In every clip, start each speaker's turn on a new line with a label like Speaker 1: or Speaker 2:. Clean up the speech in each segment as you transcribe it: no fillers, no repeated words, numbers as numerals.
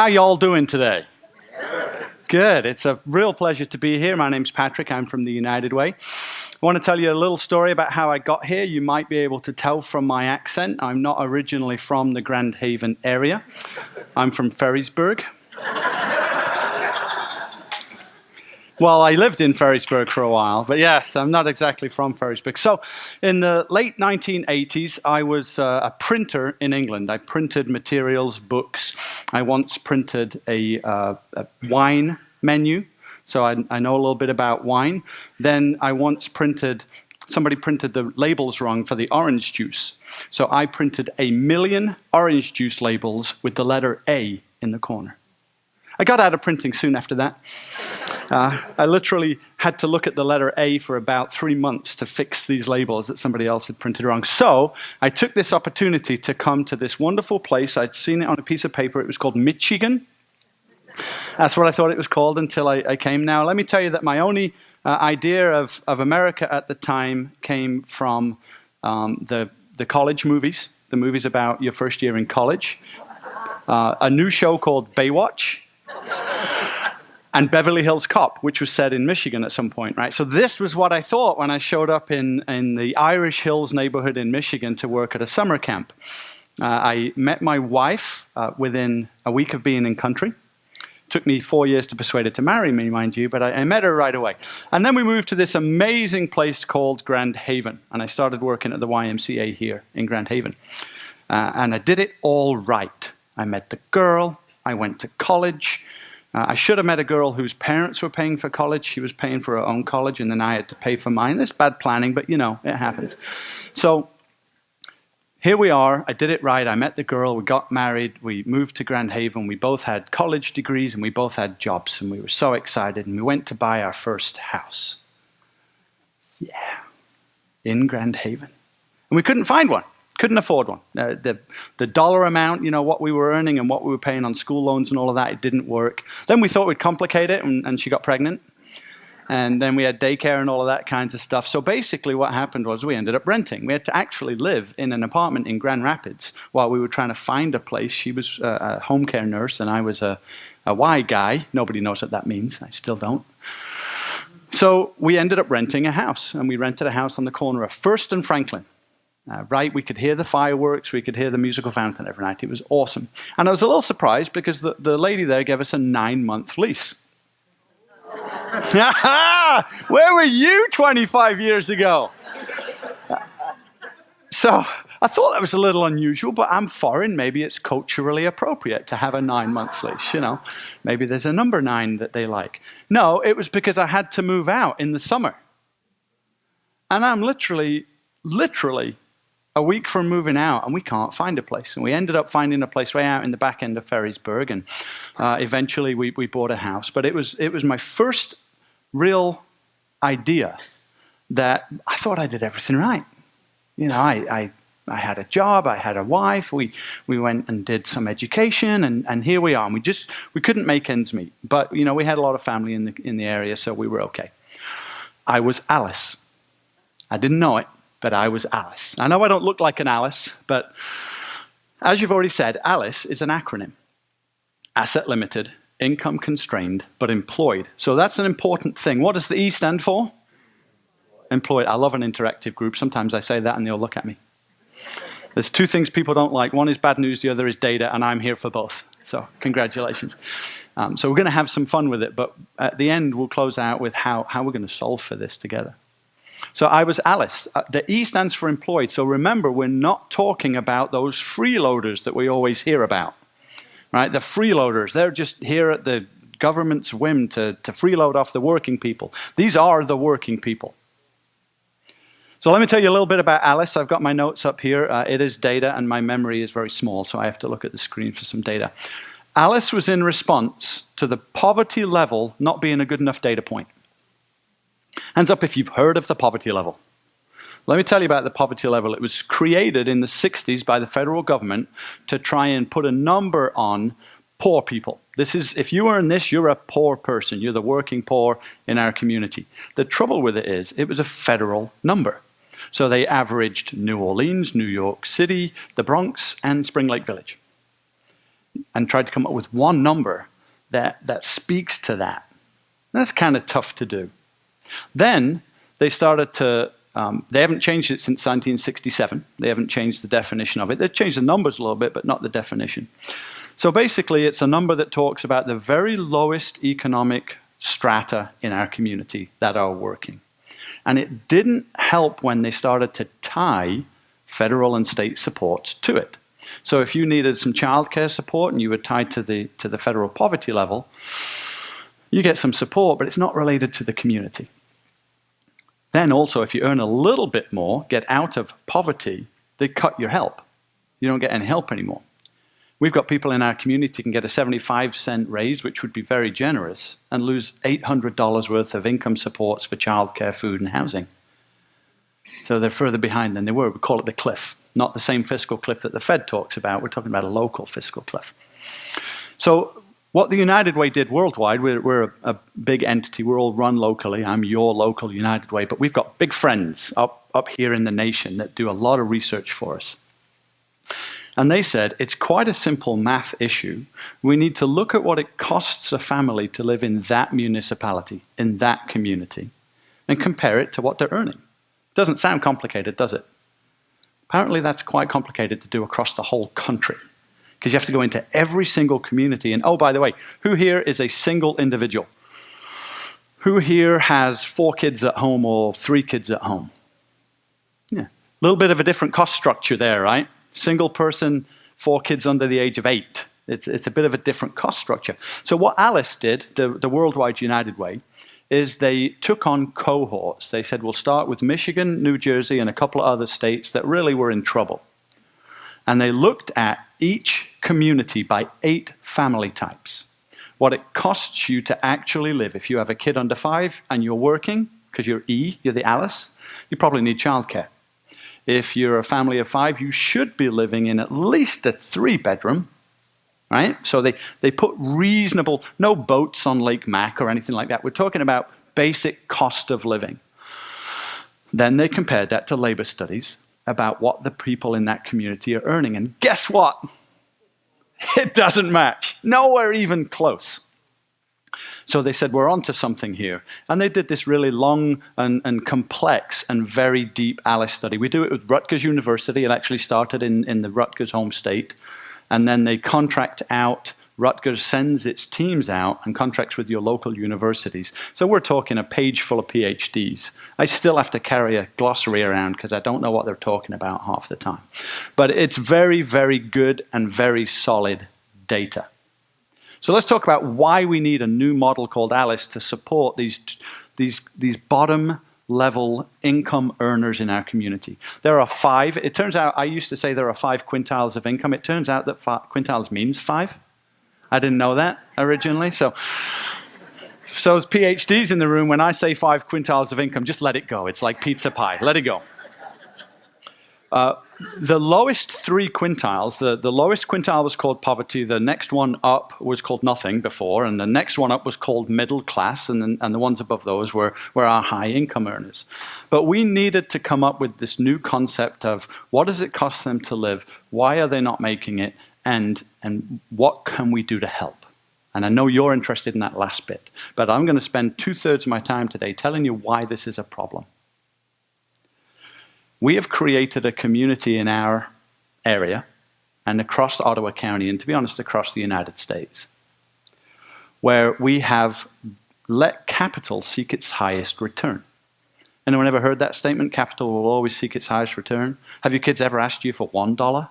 Speaker 1: How y'all doing today? Good. It's a real pleasure to be here. My name's Patrick. I'm from the United Way. I want to tell you a little story about how I got here. You might be able to tell from my accent. I'm not originally from the Grand Haven area. I'm from Ferrisburgh. Well, I lived in Ferrisburgh for a while, but yes, I'm not exactly from Ferrisburgh. So in the late 1980s, I was a printer in England. I printed materials, books. I once printed a wine menu, so I know a little bit about wine. Then I once somebody printed the labels wrong for the orange juice. So I printed 1 million orange juice labels with the letter A in the corner. I got out of printing soon after that. I literally had to look at the letter A for about 3 months to fix these labels that somebody else had printed wrong. So I took this opportunity to come to this wonderful place. I'd seen it on a piece of paper. It was called Michigan. That's what I thought it was called until I came. Now, let me tell you that my only idea of America at the time came from the college movies, the movies about your first year in college, a new show called Baywatch, and Beverly Hills Cop, which was set in Michigan at some point, right? So this was what I thought when I showed up in the Irish Hills neighborhood in Michigan to work at a summer camp. I met my wife within a week of being in country. Took me 4 years to persuade her to marry me, mind you, but I met her right away. And then we moved to this amazing place called Grand Haven, and I started working at the YMCA here in Grand Haven. And I did it all right. I met the girl. I went to college. I should have met a girl whose parents were paying for college. She was paying for her own college, and then I had to pay for mine. This is bad planning, but you know, it happens. So here we are. I did it right. I met the girl. We got married. We moved to Grand Haven. We both had college degrees, and we both had jobs, and we were so excited. And we went to buy our first house. Yeah, in Grand Haven. And we couldn't find one. Couldn't afford one. The dollar amount, you know, what we were earning and what we were paying on school loans and all of that, it didn't work. Then we thought we'd complicate it, and she got pregnant. And then we had daycare and all of that kinds of stuff. So basically what happened was we ended up renting. We had to actually live in an apartment in Grand Rapids while we were trying to find a place. She was a home care nurse, and I was a Y guy. Nobody knows what that means. I still don't. So we ended up renting a house, and we rented a house on the corner of First and Franklin. Right, we could hear the fireworks, we could hear the musical fountain every night. It was awesome. And I was a little surprised because the lady there gave us a 9-month lease. Where were you 25 years ago? So I thought that was a little unusual, but I'm foreign. Maybe it's culturally appropriate to have a 9-month lease, you know. Maybe there's a number 9 that they like. No, it was because I had to move out in the summer. And I'm literally a week from moving out, and we can't find a place. And we ended up finding a place way out in the back end of Ferrisburgh, and eventually we bought a house. But it was my first real idea that I thought I did everything right. You know, I had a job, I had a wife, we went and did some education, and here we are. And we couldn't make ends meet. But, you know, we had a lot of family in the area, so we were okay. I was Alice. I didn't know it, but I was Alice. I know I don't look like an Alice, but as you've already said, ALICE is an acronym. Asset limited, income constrained, but employed. So that's an important thing. What does the E stand for? Employed. I love an interactive group. Sometimes I say that and they'll look at me. There's 2 things people don't like. One is bad news, the other is data, and I'm here for both. So congratulations. So we're going to have some fun with it, but at the end we'll close out with how we're going to solve for this together. So I was Alice. The E stands for employed. So remember, we're not talking about those freeloaders that we always hear about, right? The freeloaders, they're just here at the government's whim to freeload off the working people. These are the working people. So let me tell you a little bit about Alice. I've got my notes up here. It is data, and my memory is very small, so I have to look at the screen for some data. Alice was in response to the poverty level not being a good enough data point. Hands up if you've heard of the poverty level. Let me tell you about the poverty level. It was created in the 60s by the federal government to try and put a number on poor people. This is, if you earn this, you're a poor person. You're the working poor in our community. The trouble with it is, it was a federal number. So they averaged New Orleans, New York City, the Bronx, and Spring Lake Village. and tried to come up with one number that speaks to that. That's kind of tough to do. Then they started to, they haven't changed it since 1967. They haven't changed the definition of it. They've changed the numbers a little bit, but not the definition. So basically, it's a number that talks about the very lowest economic strata in our community that are working. And it didn't help when they started to tie federal and state supports to it. So if you needed some childcare support and you were tied to the federal poverty level, you get some support, but it's not related to the community. Then also, if you earn a little bit more, get out of poverty, they cut your help. You don't get any help anymore. We've got people in our community who can get a 75-cent raise, which would be very generous, and lose $800 worth of income supports for childcare, food, and housing. So they're further behind than they were. We call it the cliff, not the same fiscal cliff that the Fed talks about. We're talking about a local fiscal cliff. So what the United Way did worldwide, we're a big entity. We're all run locally. I'm your local United Way. But we've got big friends up here in the nation that do a lot of research for us. And they said, it's quite a simple math issue. We need to look at what it costs a family to live in that municipality, in that community, and compare it to what they're earning. Doesn't sound complicated, does it? Apparently that's quite complicated to do across the whole country, because you have to go into every single community. And oh, by the way, who here is a single individual? Who here has 4 kids at home or 3 kids at home? Yeah, a little bit of a different cost structure there, right? Single person, 4 kids under the age of 8. It's a bit of a different cost structure. So what A.L.I.C.E did, the Worldwide United Way, is they took on cohorts. They said, we'll start with Michigan, New Jersey, and a couple of other states that really were in trouble. And they looked at each community by 8 family types. What it costs you to actually live. If you have a kid under 5 and you're working, because you're E, you're the A.L.I.C.E, you probably need childcare. If you're a family of 5, you should be living in at least a 3-bedroom, right? So they put reasonable, no boats on Lake Mac or anything like that. We're talking about basic cost of living. Then they compared that to labor studies about what the people in that community are earning. And guess what? It doesn't match. Nowhere even close. So they said, we're onto something here. And they did this really long and complex and very deep A.L.I.C.E study. We do it with Rutgers University. It actually started in the Rutgers home state. And then they contract out. Rutgers sends its teams out and contracts with your local universities. So we're talking a page full of PhDs. I still have to carry a glossary around because I don't know what they're talking about half the time. But it's very, very good and very solid data. So let's talk about why we need a new model called A.L.I.C.E to support these bottom-level income earners in our community. There are 5. It turns out, I used to say there are 5 quintiles of income. It turns out that quintiles means 5. I didn't know that originally. So as PhDs in the room, when I say 5 quintiles of income, just let it go. It's like pizza pie. Let it go. The lowest 3 quintiles, the lowest quintile was called poverty, the next one up was called nothing before, and the next one up was called middle class, and the ones above those were our high income earners. But we needed to come up with this new concept of what does it cost them to live, why are they not making it, and what can we do to help? And I know you're interested in that last bit, but I'm going to spend 2/3 of my time today telling you why this is a problem. We have created a community in our area and across Ottawa County, and to be honest, across the United States, where we have let capital seek its highest return. Anyone ever heard that statement? Capital will always seek its highest return. Have your kids ever asked you for $1?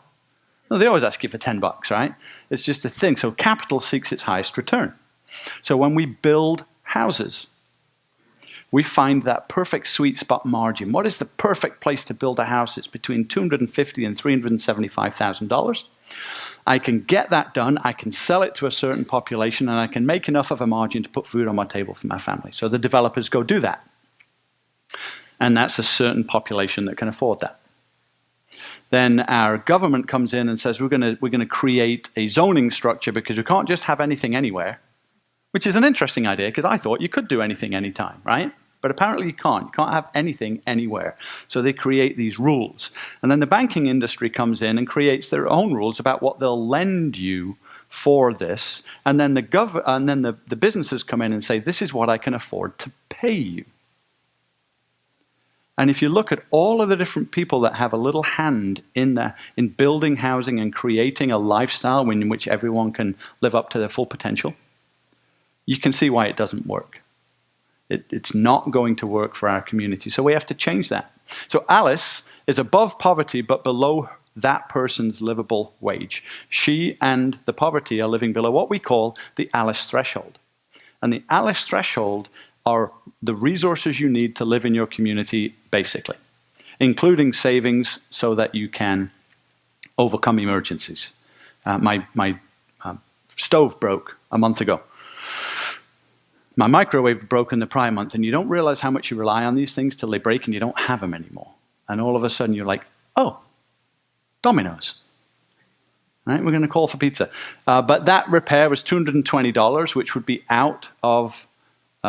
Speaker 1: No, they always ask you for $10, right? It's just a thing. So capital seeks its highest return. So when we build houses, we find that perfect sweet spot margin. What is the perfect place to build a house? It's between $250,000 and $375,000. I can get that done, I can sell it to a certain population, and I can make enough of a margin to put food on my table for my family. So the developers go do that. And that's a certain population that can afford that. Then our government comes in and says, we're going to create a zoning structure because we can't just have anything anywhere. Which is an interesting idea, because I thought you could do anything anytime, right? But apparently you can't. You can't have anything anywhere. So they create these rules. And then the banking industry comes in and creates their own rules about what they'll lend you for this, and then the businesses come in and say, this is what I can afford to pay you. And if you look at all of the different people that have a little hand in building housing and creating a lifestyle in which everyone can live up to their full potential, you can see why it doesn't work. It's not going to work for our community. So we have to change that. So A.L.I.C.E is above poverty, but below that person's livable wage. She and the poverty are living below what we call the A.L.I.C.E threshold. And the A.L.I.C.E threshold are the resources you need to live in your community, basically, including savings so that you can overcome emergencies. My stove broke a month ago. My microwave broke in the prior month, and you don't realize how much you rely on these things till they break and you don't have them anymore. And all of a sudden you're like, oh, Domino's. Right, we're going to call for pizza. But that repair was $220, which would be out of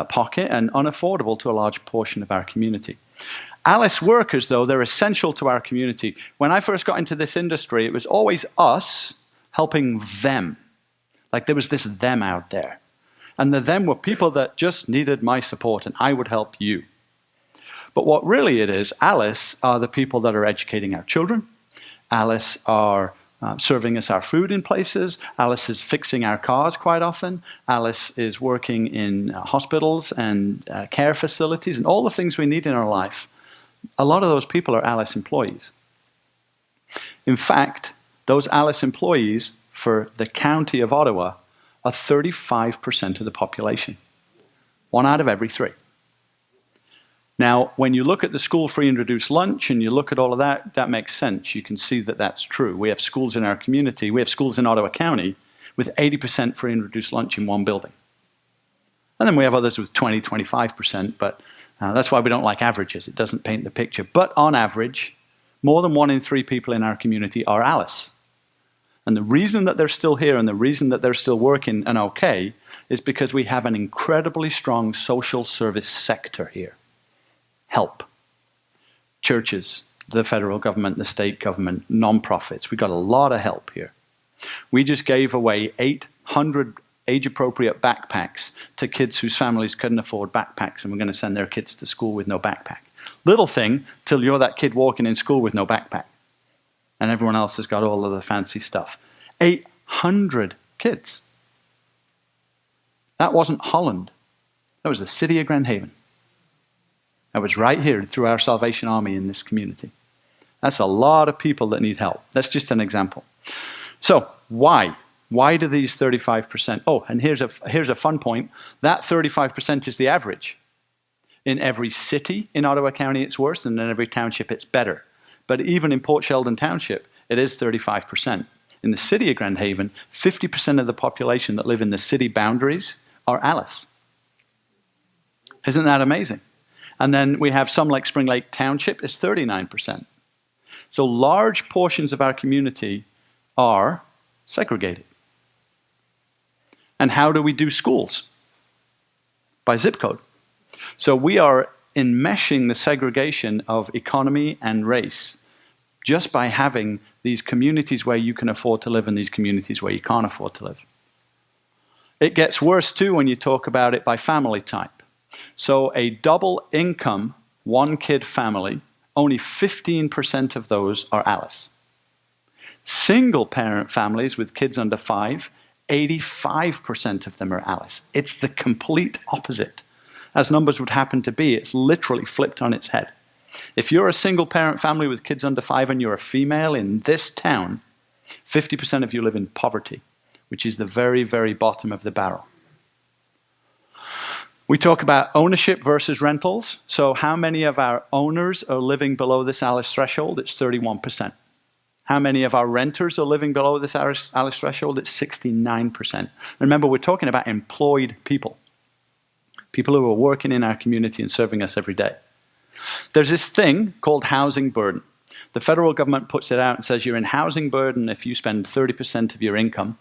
Speaker 1: pocket and unaffordable to a large portion of our community. A.L.I.C.E workers, though, they're essential to our community. When I first got into this industry, it was always us helping them. Like there was this them out there. And the them were people that just needed my support, and I would help you. But what really it is, A.L.I.C.E are the people that are educating our children. A.L.I.C.E are serving us our food in places. A.L.I.C.E is fixing our cars quite often. A.L.I.C.E is working in hospitals and care facilities and all the things we need in our life. A lot of those people are A.L.I.C.E employees. In fact, those A.L.I.C.E employees for the county of Ottawa are 35% of the population. 1 out of every 3. Now, when you look at the school free and reduced lunch and you look at all of that, that makes sense. You can see that that's true. We have schools in our community. We have schools in Ottawa County with 80% free and reduced lunch in one building. And then we have others with 20, 25%, but that's why we don't like averages. It doesn't paint the picture. But on average, more than 1 in 3 people in our community are A.L.I.C.E. And the reason that they're still here and the reason that they're still working and okay is because we have an incredibly strong social service sector here. Help. Churches, the federal government, the state government, non-profits. We got a lot of help here. We just gave away 800 age-appropriate backpacks to kids whose families couldn't afford backpacks, and we're going to send their kids to school with no backpack. Little thing till you're that kid walking in school with no backpack. And everyone else has got all of the fancy stuff. 800 kids. That wasn't Holland. That was the city of Grand Haven. That was right here through our Salvation Army in this community. That's a lot of people that need help. That's just an example. So, why? Why do these 35%? Oh, and here's a fun point. That 35% is the average. In every city in Ottawa County, it's worse, and in every township, it's better. But even in Port Sheldon Township, it is 35%. In the city of Grand Haven, 50% of the population that live in the city boundaries are A.L.I.C.E. Isn't that amazing? And then we have some like Spring Lake Township is 39%. So large portions of our community are segregated. And how do we do schools? By zip code. So we are enmeshing the segregation of economy and race just by having these communities where you can afford to live and these communities where you can't afford to live. It gets worse too when you talk about it by family type. So a double income, 1-kid family, only 15% of those are A.L.I.C.E. Single parent families with kids under 5, 85% of them are A.L.I.C.E. It's the complete opposite. As numbers would happen to be, it's literally flipped on its head. If you're a single parent family with kids under 5 and you're a female in this town, 50% of you live in poverty, which is the very, very bottom of the barrel. We talk about ownership versus rentals. So how many of our owners are living below this A.L.I.C.E threshold? It's 31%. How many of our renters are living below this A.L.I.C.E threshold? It's 69%. Remember, we're talking about employed people. People who are working in our community and serving us every day. There's this thing called housing burden. The federal government puts it out and says you're in housing burden if you spend 30% of your income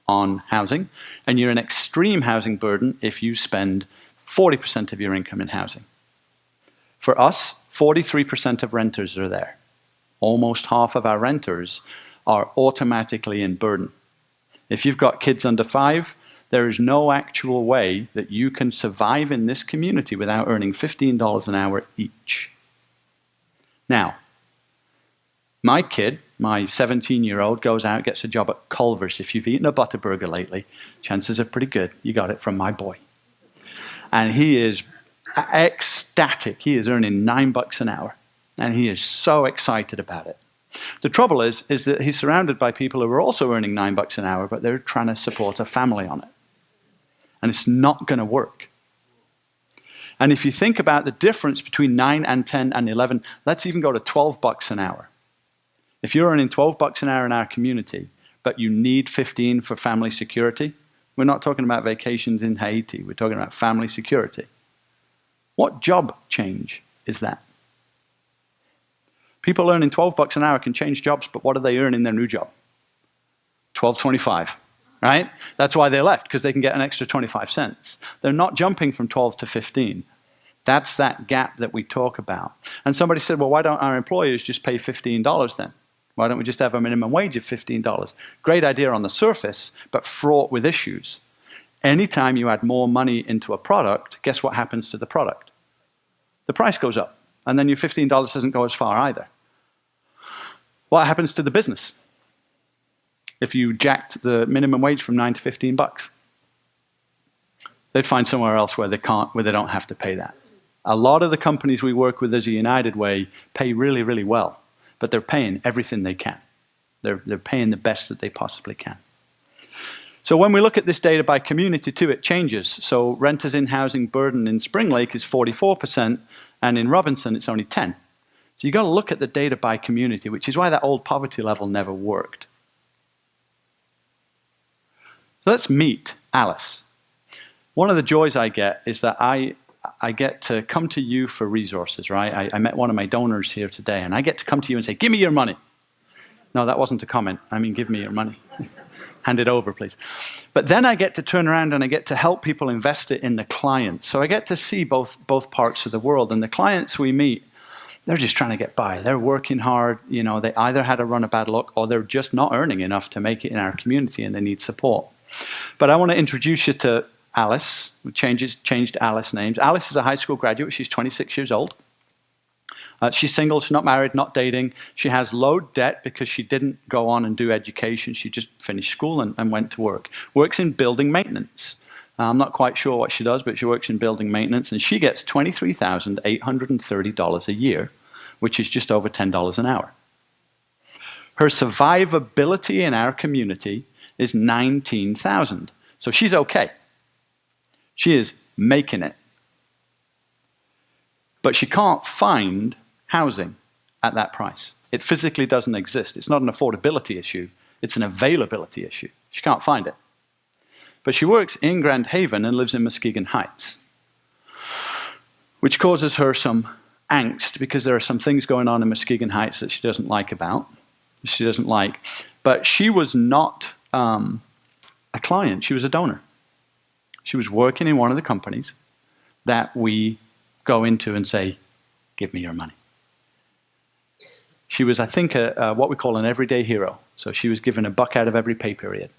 Speaker 1: on housing, and you're in extreme housing burden if you spend 40% of your income in housing. For us, 43% of renters are there. Almost half of our renters are automatically in burden. If you've got kids under 5, there is no actual way that you can survive in this community without earning $15 an hour each. Now, my kid, my 17-year-old, goes out, gets a job at Culver's. If you've eaten a Butterburger lately, chances are pretty good you got it from my boy. And he is ecstatic. He is earning $9 an hour. And he is so excited about it. The trouble is that he's surrounded by people who are also earning $9 an hour, but they're trying to support a family on it. And it's not going to work. And if you think about the difference between 9 and 10 and 11, let's even go to $12 an hour. If you're earning $12 an hour in our community, but you need 15 for family security, we're not talking about vacations in Haiti. We're talking about family security. What job change is that? People earning $12 an hour can change jobs, but what do they earn in their new job? $12.25, right? That's why they left, because they can get an extra 25 cents. They're not jumping from 12 to 15. That's that gap that we talk about. And somebody said, well, why don't our employers just pay $15 then? Why don't we just have a minimum wage of $15? Great idea on the surface, but fraught with issues. Anytime you add more money into a product, guess what happens to the product? The price goes up, and then your $15 doesn't go as far either. What happens to the business if you jacked the minimum wage from $9 to $15? They'd find somewhere else where they don't have to pay that. A lot of the companies we work with as a United Way pay really, really well, but they're paying everything they can. They're paying the best that they possibly can. So when we look at this data by community too, it changes. So renters in housing burden in Spring Lake is 44%, and in Robinson it's only 10%. So you've got to look at the data by community, which is why that old poverty level never worked. So let's meet Alice. One of the joys I get is that I get to come to you for resources, right? I met one of my donors here today, and I get to come to you and say, give me your money. No, that wasn't a comment. I mean, give me your money. Hand it over, please. But then I get to turn around and I get to help people invest it in the clients. So I get to see both parts of the world. And the clients we meet, they're just trying to get by. They're working hard. You know, they either had a run of bad luck or they're just not earning enough to make it in our community and they need support. But I want to introduce you to Alice. We changed Alice names. Alice is a high school graduate. She's 26 years old. She's single, she's not married, not dating. She has low debt because she didn't go on and do education. She just finished school and went to work. Works in building maintenance. I'm not quite sure what she does, but she works in building maintenance, and she gets $23,830 a year, which is just over $10 an hour. Her survivability in our community is $19,000. So she's okay. She is making it. But she can't find housing at that price. It physically doesn't exist. It's not an affordability issue. It's an availability issue. She can't find it. But she works in Grand Haven and lives in Muskegon Heights, which causes her some angst because there are some things going on in Muskegon Heights that she doesn't like. But she was not a client. She was a donor. She was working in one of the companies that we go into and say, give me your money. She was, I think, what we call an everyday hero. So she was given $1 out of every pay period.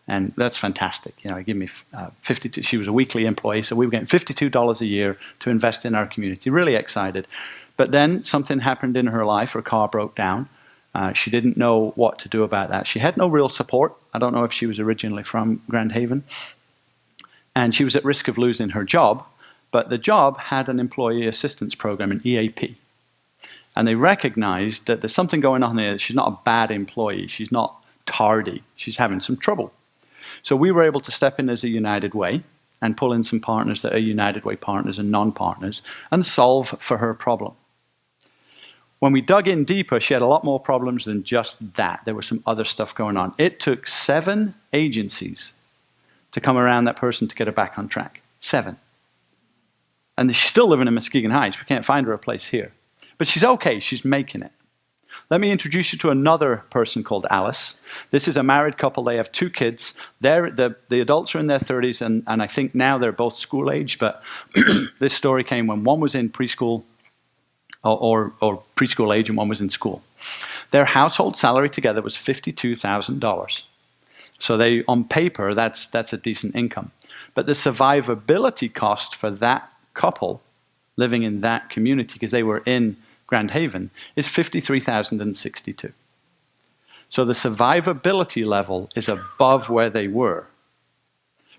Speaker 1: And that's fantastic. You know, give me 52. She was a weekly employee, so we were getting $52 a year to invest in our community. Really excited. But then something happened in her life. Her car broke down. She didn't know what to do about that. She had no real support. I don't know if she was originally from Grand Haven. And she was at risk of losing her job. But the job had an employee assistance program, an EAP. And they recognized that there's something going on there. She's not a bad employee. She's not tardy. She's having some trouble. So we were able to step in as a United Way and pull in some partners that are United Way partners and non-partners and solve for her problem. When we dug in deeper, she had a lot more problems than just that. There was some other stuff going on. It took 7 agencies to come around that person to get her back on track. 7. And she's still living in Muskegon Heights. We can't find her a place here. But she's okay. She's making it. Let me introduce you to another person called Alice. This is a married couple. They have 2 kids. The adults are in their 30s, and I think now they're both school age. But this story came when one was in preschool or preschool age and one was in school. Their household salary together was $52,000. So they, on paper, that's a decent income. But the survivability cost for that couple living in that community, because they were in Grand Haven, is $53,062. So the survivability level is above where they were.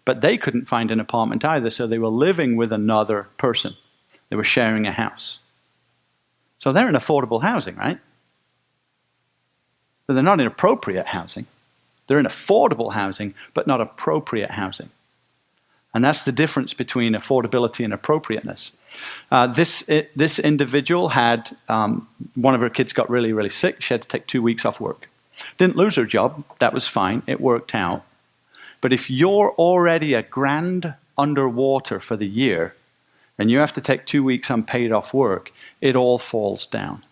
Speaker 1: But they couldn't find an apartment either, so they were living with another person. They were sharing a house. So they're in affordable housing, right? But they're not in appropriate housing. They're in affordable housing, but not appropriate housing. And that's the difference between affordability and appropriateness. This individual had, one of her kids got really, really sick. She had to take 2 weeks off work. Didn't lose her job. That was fine. It worked out. But if you're already $1,000 underwater for the year, and you have to take 2 weeks unpaid off work, it all falls down.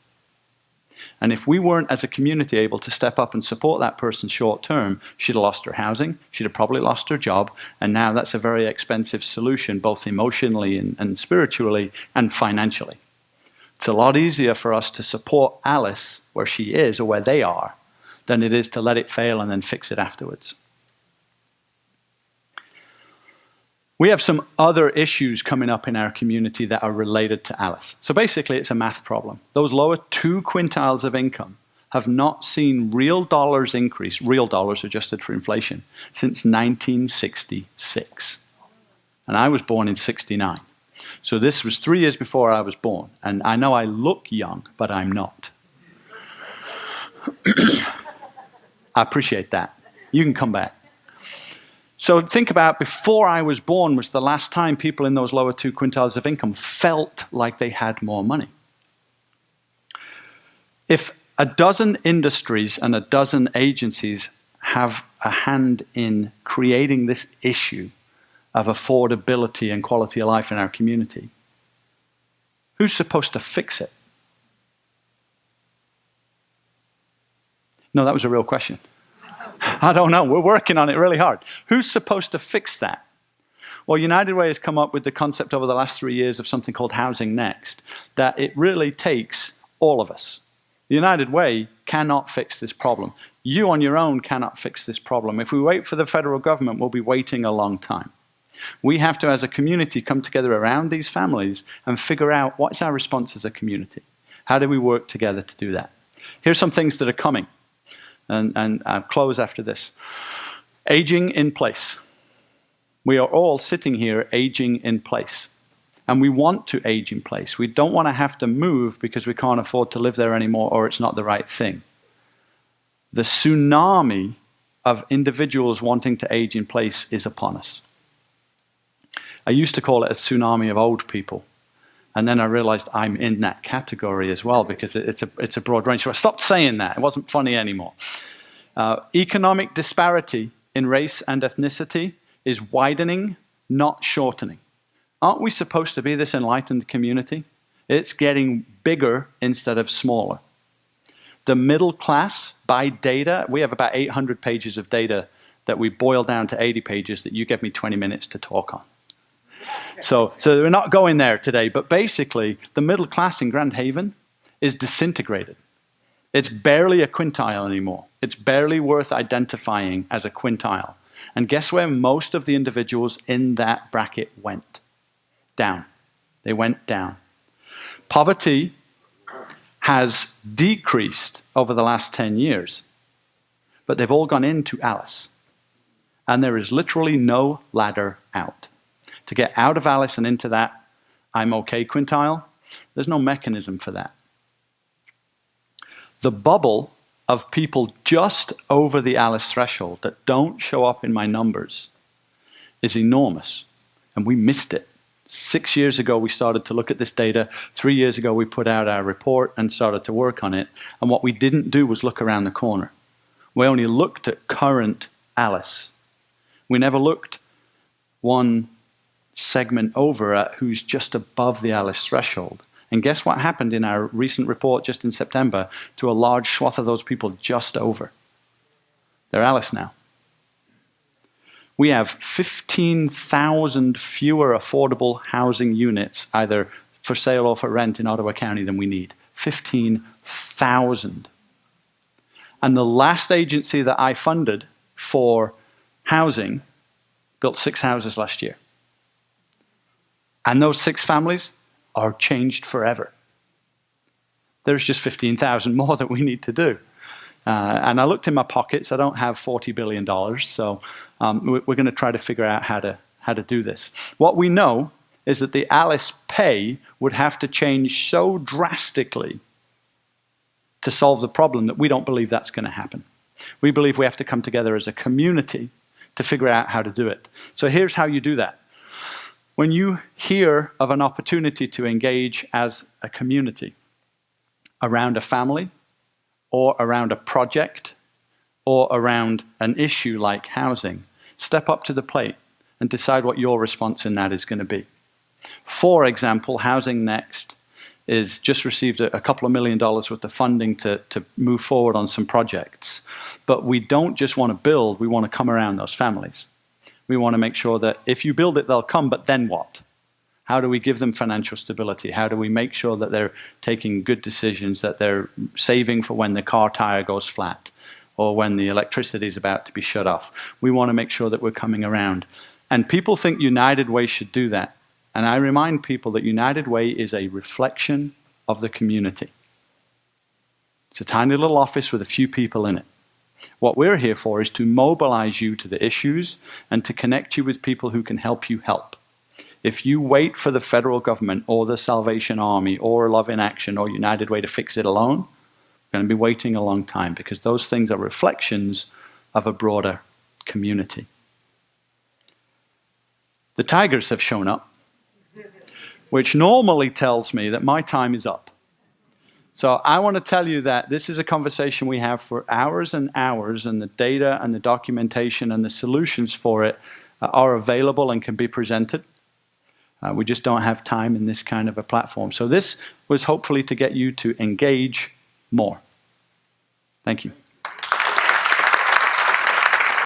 Speaker 1: And if we weren't, as a community, able to step up and support that person short term, she'd have lost her housing, she'd have probably lost her job, and now that's a very expensive solution, both emotionally and spiritually and financially. It's a lot easier for us to support Alice where she is or where they are than it is to let it fail and then fix it afterwards. We have some other issues coming up in our community that are related to A.L.I.C.E. So basically, it's a math problem. Those lower 2 quintiles of income have not seen real dollars increase, real dollars adjusted for inflation, since 1966. And I was born in '69. So this was 3 years before I was born. And I know I look young, but I'm not. I appreciate that. You can come back. So think about, before I was born was the last time people in those lower 2 quintiles of income felt like they had more money. If a dozen industries and a dozen agencies have a hand in creating this issue of affordability and quality of life in our community, who's supposed to fix it? No, that was a real question. I don't know. We're working on it really hard. Who's supposed to fix that? Well, United Way has come up with the concept over the last 3 years of something called Housing Next, that it really takes all of us. The United Way cannot fix this problem. You on your own cannot fix this problem. If we wait for the federal government, we'll be waiting a long time. We have to, as a community, come together around these families and figure out what's our response as a community. How do we work together to do that? Here's some things that are coming. And I'll close after this. Aging in place. We are all sitting here aging in place. And we want to age in place. We don't want to have to move because we can't afford to live there anymore or it's not the right thing. The tsunami of individuals wanting to age in place is upon us. I used to call it a tsunami of old people. And then I realized I'm in that category as well because it's a broad range. So I stopped saying that. It wasn't funny anymore. Economic disparity in race and ethnicity is widening, not shortening. Aren't we supposed to be this enlightened community? It's getting bigger instead of smaller. The middle class, by data, we have about 800 pages of data that we boil down to 80 pages that you give me 20 minutes to talk on. So we're not going there today, but basically the middle class in Grand Haven is disintegrated. It's barely a quintile anymore. It's barely worth identifying as a quintile. And guess where most of the individuals in that bracket went? Down. They went down. Poverty has decreased over the last 10 years, but they've all gone into A.L.I.C.E. And there is literally no ladder out. To get out of A.L.I.C.E. and into that I'm okay quintile, there's no mechanism for that. The bubble of people just over the A.L.I.C.E. threshold that don't show up in my numbers is enormous, and we missed it. 6 years ago, we started to look at this data. 3 years ago, we put out our report and started to work on it. And what we didn't do was look around the corner. We only looked at current A.L.I.C.E. We never looked one segment over at who's just above the A.L.I.C.E. threshold. And guess what happened in our recent report just in September to a large swath of those people just over? They're A.L.I.C.E. now. We have 15,000 fewer affordable housing units, either for sale or for rent, in Ottawa County than we need. 15,000. And the last agency that I funded for housing built 6 houses last year. And those 6 families are changed forever. There's just 15,000 more that we need to do. And I looked in my pockets. I don't have $40 billion, so we're going to try to figure out how to do this. What we know is that the A.L.I.C.E pay would have to change so drastically to solve the problem that we don't believe that's going to happen. We believe we have to come together as a community to figure out how to do it. So here's how you do that. When you hear of an opportunity to engage as a community around a family, or around a project, or around an issue like housing, step up to the plate and decide what your response in that is going to be. For example, Housing Next is just received a couple of $1 million worth of funding to move forward on some projects. But we don't just want to build, we want to come around those families. We want to make sure that if you build it, they'll come, but then what? How do we give them financial stability? How do we make sure that they're taking good decisions, that they're saving for when the car tire goes flat or when the electricity is about to be shut off? We want to make sure that we're coming around. And people think United Way should do that. And I remind people that United Way is a reflection of the community. It's a tiny little office with a few people in it. What we're here for is to mobilize you to the issues and to connect you with people who can help you help. If you wait for the federal government or the Salvation Army or Love in Action or United Way to fix it alone, you're going to be waiting a long time, because those things are reflections of a broader community. The tigers have shown up, which normally tells me that my time is up. So I want to tell you that this is a conversation we have for hours and hours, and the data and the documentation and the solutions for it are available and can be presented. We just don't have time in this kind of a platform. So this was hopefully to get you to engage more. Thank you.